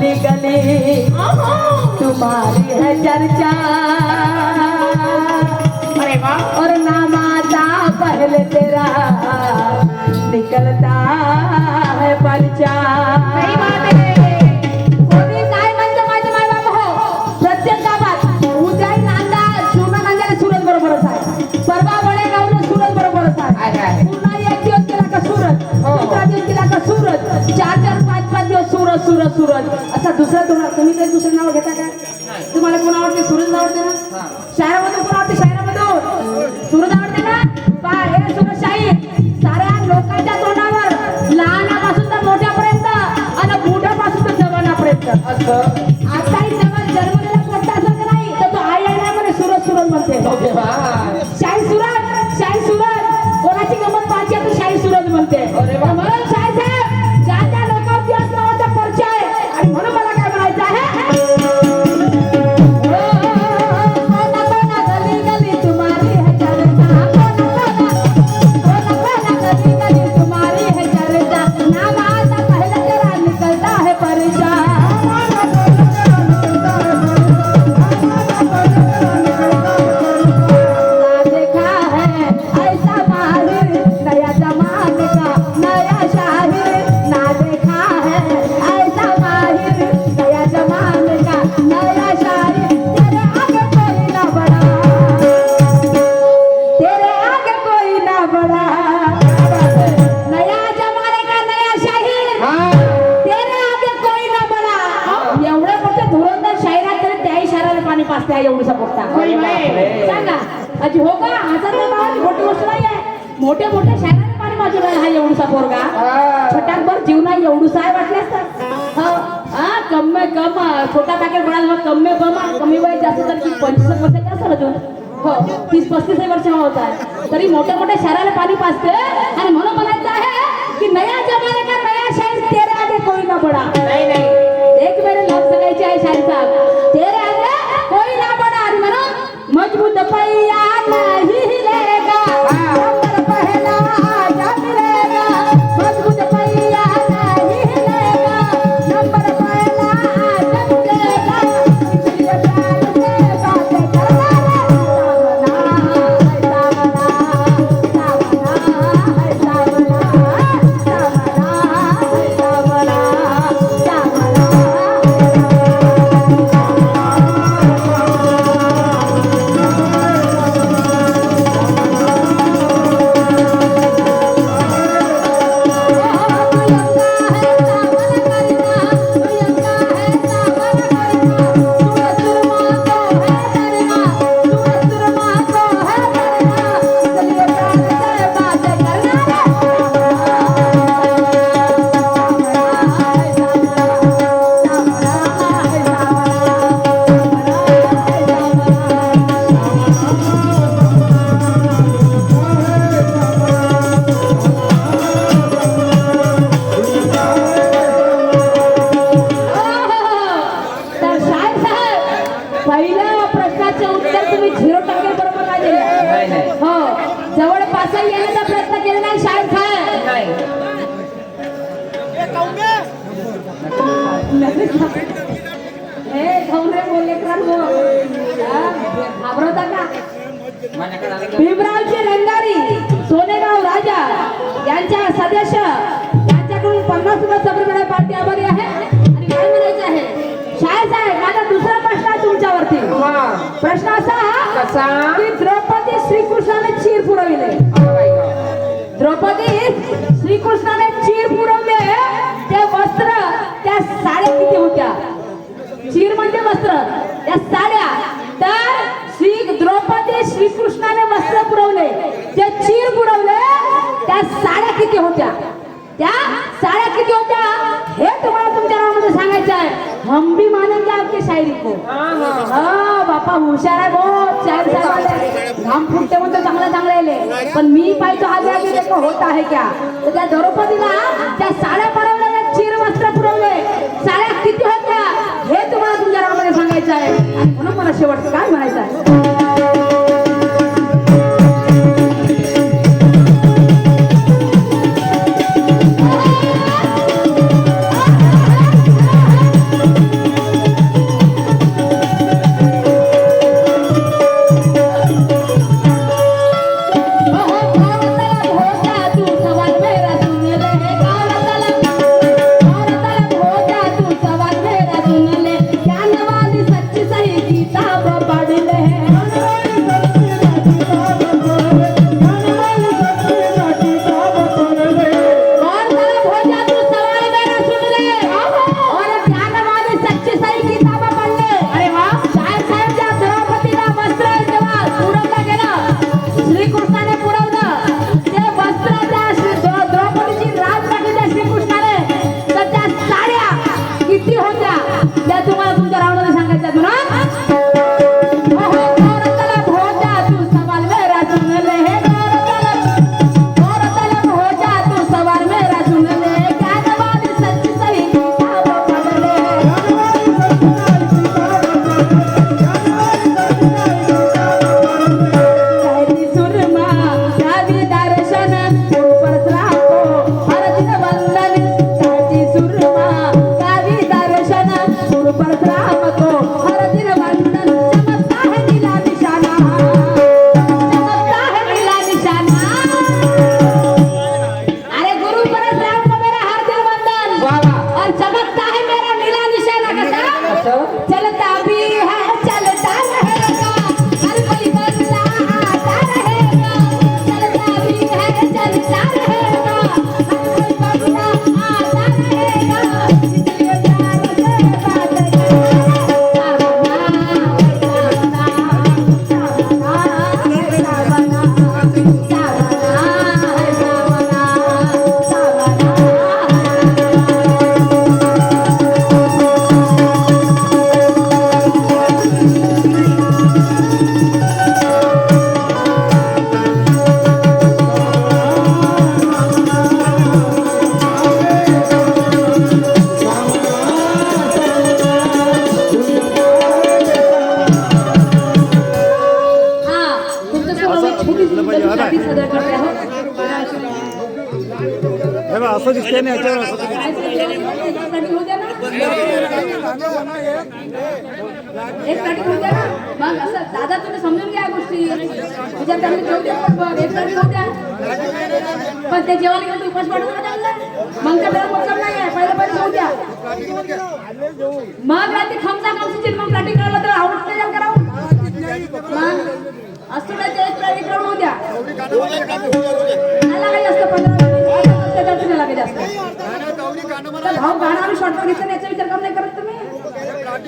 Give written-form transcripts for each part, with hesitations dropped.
गली गली तुम्हारी है चर्चा। अरे वाह, और नामाता पहले तेरा निकलता है पर्चा। सही बात आहे. कोणी काय म्हणतं माझे माय बाप हो, प्रत्येक गावात उद्या नांदा जुना नांद्याला सुरत बरोबरच आहे, परवा वडेगावला सुरत बरोबरच आहे, आहे. पुन्हा एक दिवस केला का सुरत, हो. दुसरा दिवस केला का सुरत, 4-4, 5-5 दिवस सुरत सुरत सुरत असा दुसरा तुम्ही काही दुसरं नाव घेता का? तुम्हाला कोण आवडते? सुरत आवडते ना? शहरामधून कोण आवडते? शहरामधून सुरत आवडते ना? पा हे सुरत शाही साऱ्या लोकांच्या तोंडावर, लहानापासून तर मोठ्यापर्यंत आणि मोठ्यापासून तर जवानापर्यंत. असं आताही जवळ जन्मलेला पोट्टा असं का नाही तर तो आई आहे म्हणे सुरत सुरत म्हणते. ओके बा. शाही सुरत, शाही सुरत, कोणाची गमत पाहिजे तर शाही सुरत म्हणते. अरे वा. म्हणून शाही साहेब ज्या त्या लोकांची नावाचा परिचय आहे आणि म्हणून मला काय म्हणायचं आहे, एवढा पोट्टा सांगा अजी हो का? हजार नावाची मोठी गोष्ट नाही आहे. मोठ्या मोठ्या शहरात पाणी वाजवला हा एवढसा पोरगा, छटाकभर जीवना एवढूसा आहे वाटले असतात. हा कमी कम छोटा पॅकेट म्हणाल कमी कमी वय जास्त तर 25 वर्षाचे असेल अजून. हो 30-35 वर्ष होत आहे तरी मोठ्या मोठ्या शहराला पाणी पाजते. आणि म्हणून म्हणायचं आहे की नया जमाने का नया शाहीर तेरे आगे कोई ना बडा. नाही नाही, एक मेरे लफ्ज गायचे आहे शाहीर साहब, तेरे आगे कोई ना बडा. आणि म्हणून मजबूत पैया नहीं हिलेगा, नंबर पहला आजा मिलेगा. मजबूत पैया नहीं हिलेगा, नंबर पहला आजा मिलेगा. इसलिए प्यार से बातें करना रे पहिल्या प्रश्नाचे उत्तर तुम्ही 0% बरोबर नाही दिले. हो जवळपास येण्याचा प्रयत्न केला नाही शाहीर साहेब. हे खवरे बोलले घाबरवता का? भीमरावचे रंगारी सोनेगाव राजा यांच्या सदस्य यांच्याकडून 50 सबरीकडे पार्टी आभारी आहे. आणि काय म्हणायचं आहे शाहीर साहेब, माझा दुसरा प्रश्न आहे तुमच्यावरती. प्रश्न असा की द्रौपदी श्रीकृष्णाने चीर पुरविले. द्रौपदी श्रीकृष्णाने चीर पुरवले ते वस्त्र, त्या साड्या किती होत्या? चीर म्हणजे वस्त्र, त्या साड्या. तर द्रौपदी श्रीकृष्णाने वस्त्र पुरवले, ते चीर पुरवले, त्या साड्या किती होत्या? त्या साड्या किती होत्या हे तुम्हाला तुमच्या नावामध्ये सांगायचं आहे. हम भी मानेंगे आपकी शायरी को. हा बापा हुशार आहे बहुत शाहीर साहेब. घाम फुटते म्हणतो चांगला येले, पण मी पाहिजे आगे आगे देखो होत आहे क्या. तर त्या द्रौपदीला त्या साड्या पुरवल्या, चीर वस्त्र पुरवले, साड्या किती होत्या हे तुम्हाला तुमच्या नावामध्ये सांगायचं आहे. आणि म्हणून मला शेवटचं काय म्हणायचं आहे, एकासाठी होऊ द्या ना. एकसाठी होऊ द्या ना. मग असं दादा तुम्ही समजून घ्या या गोष्टी. तुझ्या त्यांनी ठेवते पण एकसाठी होऊ द्या. पण ते जेवायला गेलं तर उपास पाडू नका त्यांना. मग त्या बेला मतलब नाही आहे. पहिलं होऊ द्या. मग रात्री खमचा खमसीची मग प्लॅटिंग करायला तर आवडत नाही जाम करावं. मग असं नाही ते प्लॅटिंग करून होऊ द्या. नाही लागायचं असतं 15-20 त्याच्यात नाही लागायचं असतं. तर भाऊ गाणं आम्ही शॉर्टकट घेतलं याचा विचार काम नाही करत तुम्ही.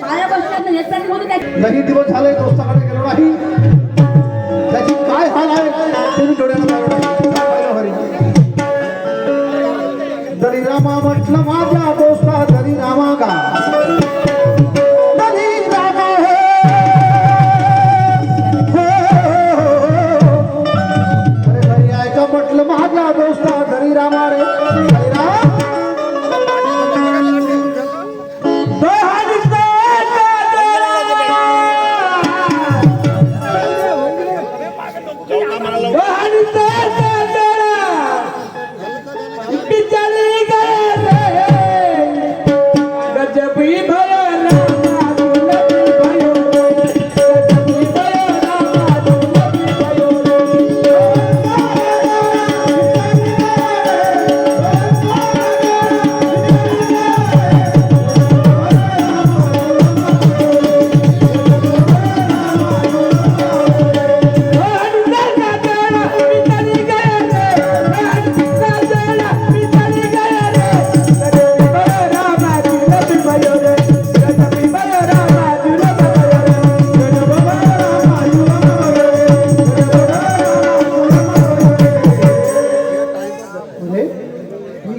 पाया बसतात ना एक प्लॅटिंग होऊ द्या. लई दिवस झाले दोस्ताकडे गेलो नाही. त्याची काय हाल आहे तुम्ही डोळ्याला पाहिलं हरी. दरी रामा म्हटलं माझ्या दोस्ता दरी रामा का दरी रामा अरे दरी ऐका म्हटलं माझ्या दोस्ता दरी रामा रे दरी रामा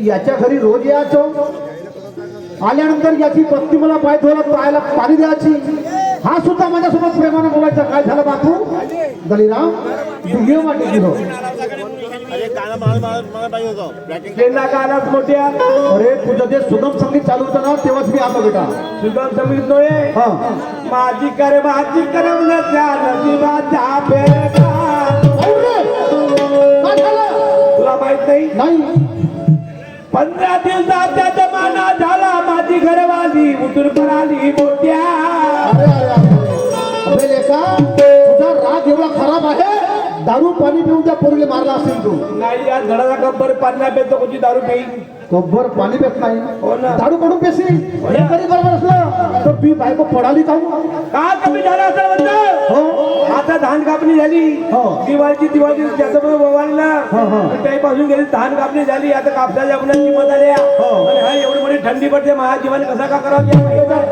याच्या घरी रोज यायचो. आल्यानंतर याची पत्नी मला पाय धुवायला पायाला पाणी द्यायची. हा सुद्धा माझ्यासोबत प्रेमाने बोलायचा. काय झालं बापू दलीराम तू वाटे गेलो मोठ्या. अरे तुझं जे सुगम संगीत चालू होतं ना तेव्हाच मी आलो बेटा. सुगम संगीत नव्हे हा माझी करमण्याच्या नशिबाचा फेरका. काय झालं तुला माहित नाही नाही 15 दिवसाचा जमाना झाला. माझी घरवाली उठून पडाली मोठ्या. अरे अरे अरे अबे लेका तुझा राग एवढा खराब आहे. दारू पाणी पिऊन त्या पोरीला मारला असेल तू. नाही या झाडाला गब्बर पाणी पेतो कोणती दारू पेई. कब्बर पाणी पेत नाही हो ना. दारू कडून पेशी हे तरी बरोबर असलं तर ती बायको पडाली का का कमी झाला असं म्हणतो. हो आता धान कापणी झाली. हो. दिवाळीची त्याच्यामुळे ओवाळला त्यापासून गेली धान कापणी झाली. आता कापसाच्या आपल्या किंमत आल्या. आणि हा एवढी मोठी थंडी पडते महाजीवाने कसा का करावं.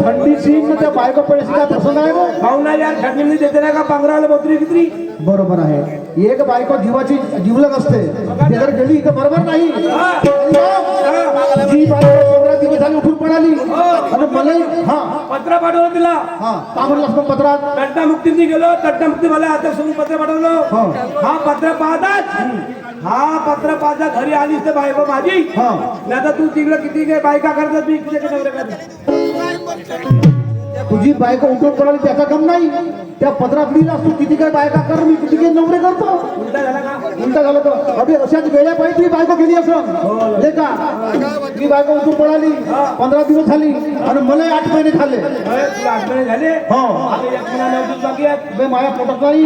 थंडीची त्या बायको पडायची का प्रसंग आहे गो? पाहुणा यार थंडी देते ना का पांघराला बकरी किती. बरोबर आहे. एक बायको जीवाची जीवलग असते. ती जर गेली तर बरोबर नाही. जी बायको 15 दिवस झाली उठून पडाली आणि मला हा पत्र पाठवलं तिला. हा का म्हणलं असतं पत्रात तटनामुक्तीने गेलो. तटनामुक्ती मला आता सोडून पत्र पाठवलं. हा पत्र पाहताच हा पत्र पाहता घरी आलीस तर बायको माझी. नाही तर तू तिकडे किती काय बायका करतात मी किती नवरे करतात. तुझी बायको उठून पडाली त्याचा गम नाही. त्या पत्रात लिहिला असतो किती काय बायका कर मी किती काय नवरे करतो. उलटा झाला का. उलटा झालं तर अभि अशाच वेळा पाहिजे तुझी बायको गेली असं लेका. तुझी बायको उठून पडाली 15 दिवस झाली आणि मला 8 महिने खाल्ले. तुला 8 महिने झाले. आता 1 महिना 9 दिवस बाकी आहेत. बे माझ्या पोटात नाही.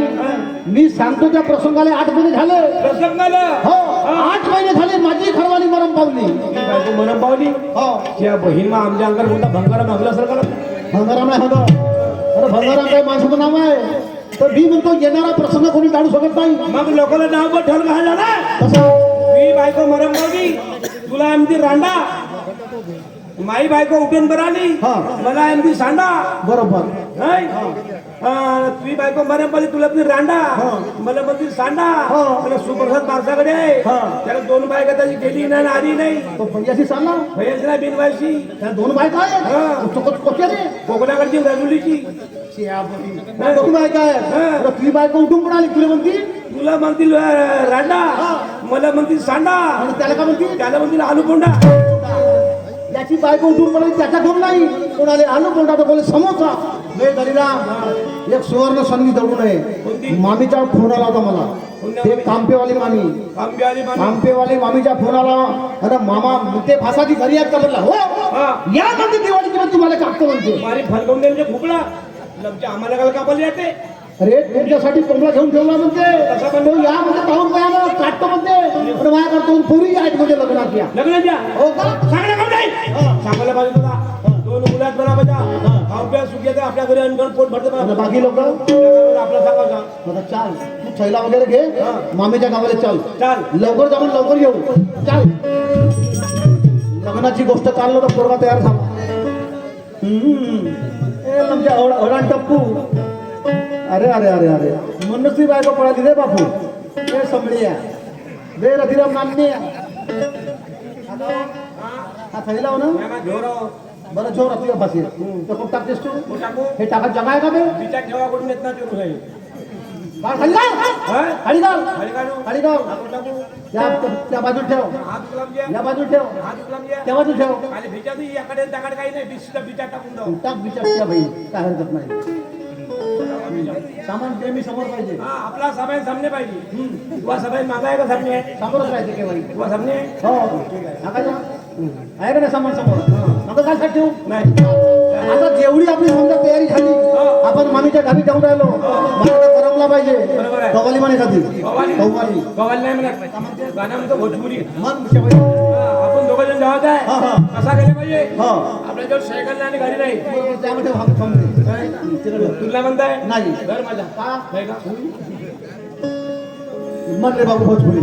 मी सांगतो त्या प्रसंगाला 8 महिने झाले. प्रसंगाला हो 8 महिने झाले माझी घरवाली मरम पावली. बायको मरण पावली. हो त्या बहीण मग आमच्या अंगावर मोठा भंगारा मागला सर का. भंगाराम नाही होतं. अरे भंगाराम काही माणसाचं नाव आहे. तर मी म्हणतो येणारा प्रसंग कोणी टाळू शकत नाही. मग लोकांना नाव पण ठेवलं काय झाला. तसं मी बायको मरण पावली. तुला आमची रांडा. माई बायको उठून बरं आली. मला आमची सांडा. बरोबर नाही तुझी बायको मरण पावली. तुला ती रांडा. मला म्हणती सांडा. मला सुप्रसाद माणसाकडे आहे. त्याला 2 बायका त्याची गेली नाही आली नाही. तो पैयाशी सांगला भयच नाही बिनवायची. त्या 2 बायका आहेत. कोच्या रे कोकणाकडची राजुलीची. दोन बायका आहेत. तुझी बायको उठून पडाली तुला म्हणती. तुला म्हणतील रांडा. मला म्हणतील सांडा. आणि त्याला का म्हणती. त्याला म्हणतील आलू बोंडा. त्याची बायको उठून पडाली त्याचा गम नाही. कोणाले आलू बोलता तर बोले समोसा. नाही दलिराम एक सुवर्ण संधी दडू नये कोणती? मामीचा फोन आला होता मला कोणत्या ते मामी? कांपेवाली मामी आंब्याली मामी. कांपेवाली मामीचा फोन आला अरे मामा ते फासाची घरी आहेत का म्हणला हो हा. या म्हणते दिवाळी किंवा तुम्हाला कापतो म्हणते मारी फलकवून द्यायचे खूपला लमच्या आम्हाला काल कापायला येते अरे तुमच्यासाठी कोंबडा घेऊन ठेवला म्हणते तसा पण तो या म्हणते पाहून पाहून काटतो म्हणते पण माझ्या करतो पुरी आहेत म्हणजे लग्नात या लग्न द्या हो का सांगायला काम नाही सांगायला पाहिजे तुला दोन मुलात बरा बजा आंब्या सुक्याचं आपल्या घरी अनगण पोट भरते आता बाकी लोक आपला सांगायचा आता चाल तू थैला वगैरे घे मामीच्या गावाला चाल चाल लवकर जाऊन लवकर येऊ चाल लग्नाची गोष्ट चाललो तर पोरगा तयार झाला आमच्या ओढाण टप्पू अरे अरे अरे अरे म्हणूनच ती बायको पळाली रे बापू हे समडिया दे रथिराम मान्य हा थैला हो ना घेऊ बरं जोर तुझ्या फाशी तर खूप टाकतेस तू टाकू हे टाकत जगाय का बे विचार ठेवा कुठून येत ना ते काही काय खाली घाल खाली घाल खाली काढू खाली घाल टाकू त्या बाजूत ठेव हात उचलाम घ्या या बाजूत ठेव हात उचलाम घ्या त्या बाजूत ठेव आणि भिजा तू याकडे त्याकडे काही नाही बिस्टा बिचा टाकून जाऊ टाक विचार भाई काय हरकत नाही सामान ते मी समोर पाहिजे हा आपला सभा सामने पाहिजे तुला सभा मागा आहे का सामने समोरच पाहिजे केव्हाही तुला सामने हो नका जा आहे का नाही सामान समोर नका काय साठी ठेवू नाही आता जेवढी आपली समजा तयारी झाली आपण मामीच्या घरी जाऊन राहिलो मला करमला पाहिजे बरोबर आहे. कवाली म्हणे खाती कव्वाली? कव्वाली गवाल नाही म्हणत गाणं म्हणतो भोजपुरी मन शेवटी. हा, आपण दोघं जण जावत हा, आहे हा. कसा गेले पाहिजे हा आपल्या जवळ सायकल नाही आणि गाडी नाही त्यामध्ये भाग थांबले तिकडे तुला म्हणताय नाही. घर माझा का नाही का मन रे बाबू भोजपुरी